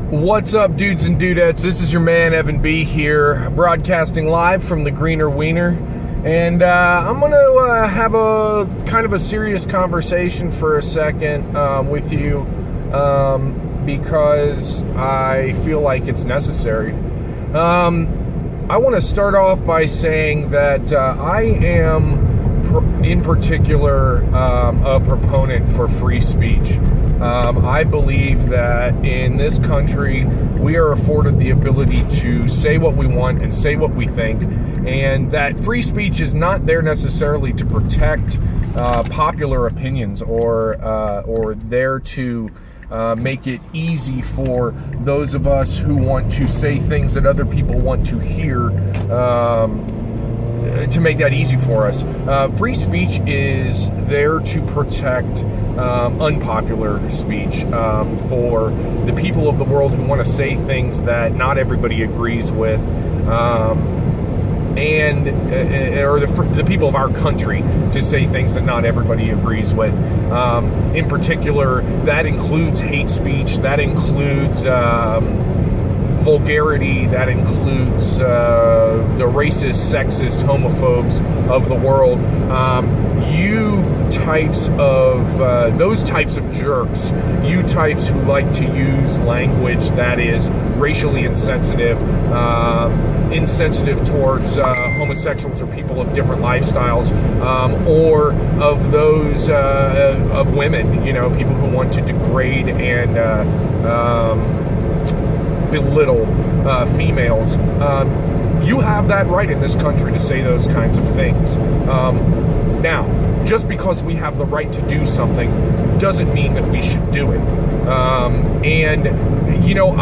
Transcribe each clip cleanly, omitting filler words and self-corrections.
What's up, dudes and dudettes? This is your man, Evan B. here, broadcasting live from the Greener Wiener. And I'm going to have a kind of a serious conversation for a second with you because I feel like it's necessary. I want to start off by saying that I am, in particular, a proponent for free speech. I believe that in this country, we are afforded the ability to say what we want and say what we think, and that free speech is not there necessarily to protect popular opinions or there to make it easy for those of us who want to say things that other people want to hear, to make that easy for us. Free speech is there to protect unpopular speech for the people of the world who want to say things that not everybody agrees with, or the people of our country to say things that not everybody agrees with. In particular, that includes hate speech, that includes vulgarity, that includes the racist, sexist, homophobes of the world. Those types of jerks, you types who like to use language that is racially insensitive towards homosexuals or people of different lifestyles, or of those of women, people who want to degrade and belittle females. You have that right in this country to say those kinds of things. Now, just because we have the right to do something doesn't mean that we should do it.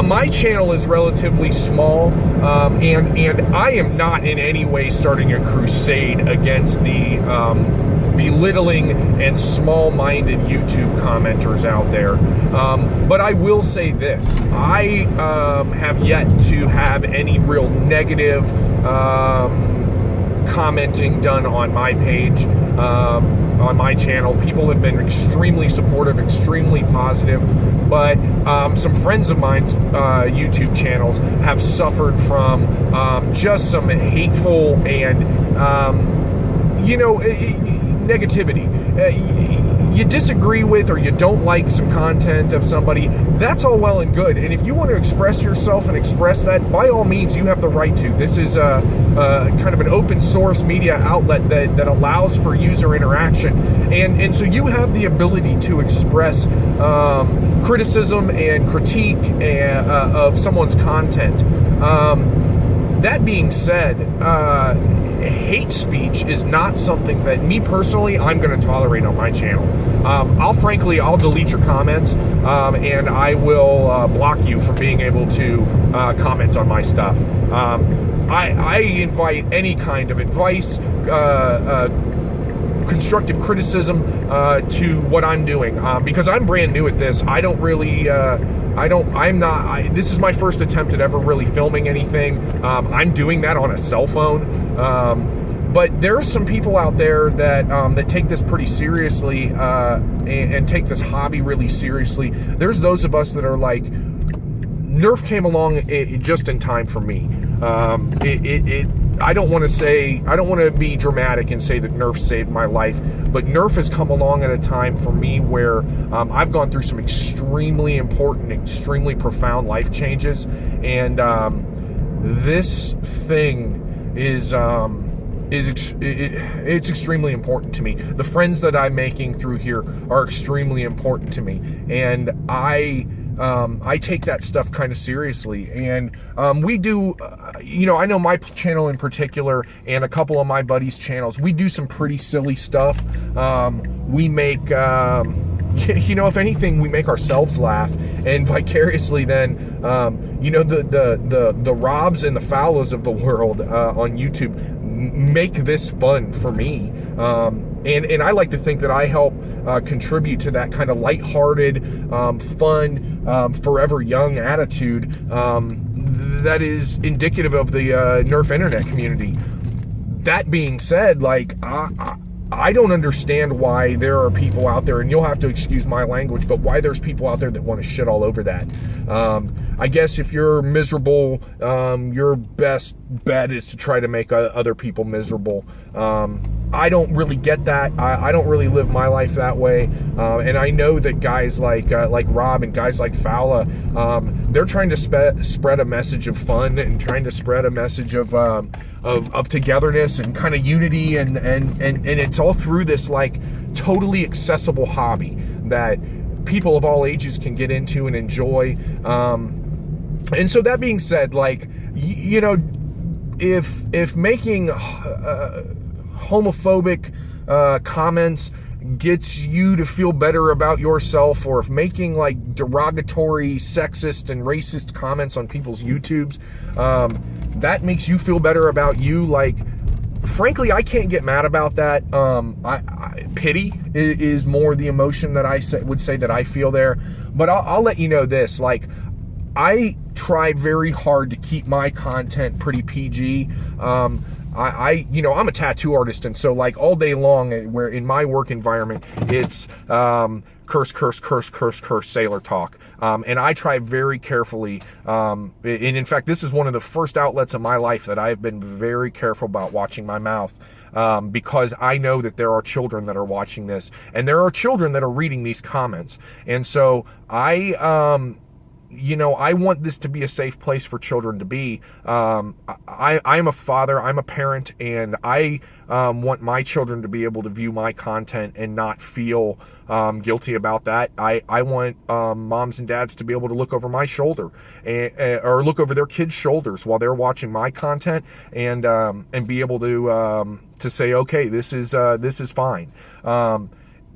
My channel is relatively small, and I am not in any way starting a crusade against the belittling and small-minded YouTube commenters out there. But I will say this. I have yet to have any real negative commenting done on my page, on my channel. People have been extremely supportive, extremely positive, but some friends of mine's YouTube channels have suffered from just some hateful and negativity. You disagree with or you don't like some content of somebody, that's all well and good. And if you want to express yourself and express that, by all means, you have the right to. This is kind of an open source media outlet that allows for user interaction. And so you have the ability to express criticism and critique of someone's content. That being said, hate speech is not something that me personally I'm going to tolerate on my channel. I'll delete your comments, and I will block you from being able to comment on my stuff. I invite any kind of advice, constructive criticism to what I'm doing, because I'm brand new at this. I don't really this is my first attempt at ever really filming anything. I'm doing that on a cell phone. But there's some people out there that take this pretty seriously, and take this hobby really seriously. There's those of us that are like, Nerf came along just in time for me. I don't want to be dramatic and say that Nerf saved my life, but Nerf has come along at a time for me where I've gone through some extremely important, extremely profound life changes, and this thing is it's extremely important to me. The friends that I'm making through here are extremely important to me, and I take that stuff kind of seriously. And we do, I know my channel in particular and a couple of my buddies' channels, we do some pretty silly stuff. We make, if anything, we make ourselves laugh, and vicariously then, the Robs and the Fowlas of the world on YouTube make this fun for me. And I like to think that I help contribute to that kind of lighthearted, fun, forever young attitude that is indicative of the Nerf internet community. That being said, I don't understand why there are people out there, and you'll have to excuse my language, but why there's people out there that want to shit all over that. I guess if you're miserable, your best bet is to try to make other people miserable. I don't really get that. I don't really live my life that way. And I know that guys like Rob and guys like Fowler, they're trying to spread a message of fun and trying to spread a message of togetherness and kind of unity, and it's all through this like totally accessible hobby that people of all ages can get into and enjoy. And so that being said, like, you know, if making homophobic comments gets you to feel better about yourself, or if making like derogatory, sexist and racist comments on people's YouTubes, that makes you feel better about you, like, frankly, I can't get mad about that. Pity is more the emotion that I would say that I feel there. But I'll let you know this, like, I try very hard to keep my content pretty PG. You know, I'm a tattoo artist, and so like all day long, where in my work environment, it's curse, sailor talk. And I try very carefully, and in fact, this is one of the first outlets in my life that I've been very careful about watching my mouth. Because I know that there are children that are watching this, and there are children that are reading these comments. And so you know, I want this to be a safe place for children to be. I'm a father, I'm a parent, and I want my children to be able to view my content and not feel guilty about that. I want moms and dads to be able to look over my shoulder or look over their kids' shoulders while they're watching my content, and be able to say, okay, this is fine.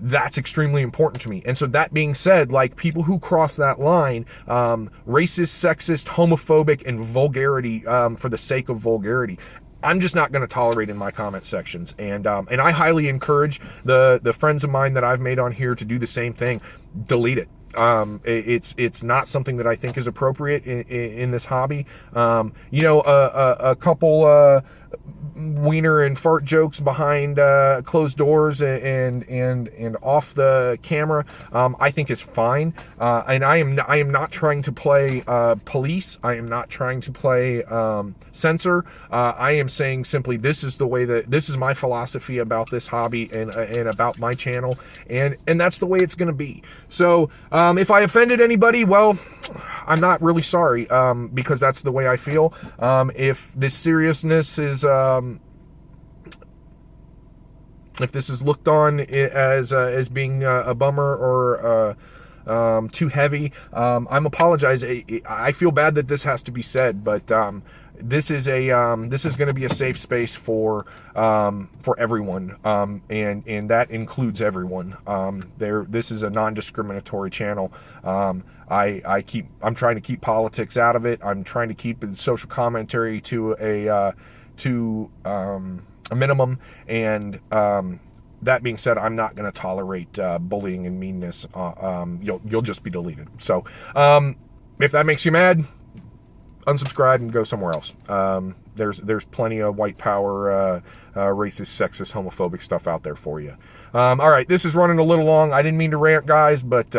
That's extremely important to me. And so that being said, like, people who cross that line, racist, sexist, homophobic, and vulgarity, for the sake of vulgarity, I'm just not going to tolerate in my comment sections. And I highly encourage the friends of mine that I've made on here to do the same thing. Delete it. It's not something that I think is appropriate in this hobby. You know, a couple wiener and fart jokes behind closed doors and off the camera, I think is fine. And I am not trying to play police. I am not trying to play censor. I am saying simply, this is the way this is my philosophy about this hobby and about my channel, and that's the way it's going to be. So if I offended anybody, well, I'm not really sorry, because that's the way I feel. If this seriousness is if this is looked on as being a bummer or too heavy, I'm apologize. I feel bad that this has to be said, but this is going to be a safe space for everyone, and that includes everyone. This is a non-discriminatory channel. I'm trying to keep politics out of it. I'm trying to keep the social commentary to a minimum, and that being said, I'm not going to tolerate bullying and meanness. You'll just be deleted. So if that makes you mad, unsubscribe and go somewhere else. There's plenty of white power, racist, sexist, homophobic stuff out there for you. All right, this is running a little long. I didn't mean to rant, guys, but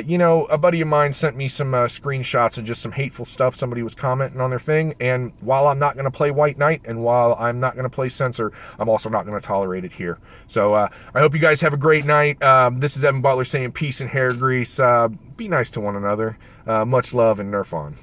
you know, a buddy of mine sent me some screenshots of just some hateful stuff somebody was commenting on their thing, and while I'm not going to play White Knight, and while I'm not going to play Censor, I'm also not going to tolerate it here. So I hope you guys have a great night. This is Evan Butler saying peace and hair grease. Be nice to one another. Much love and Nerf on.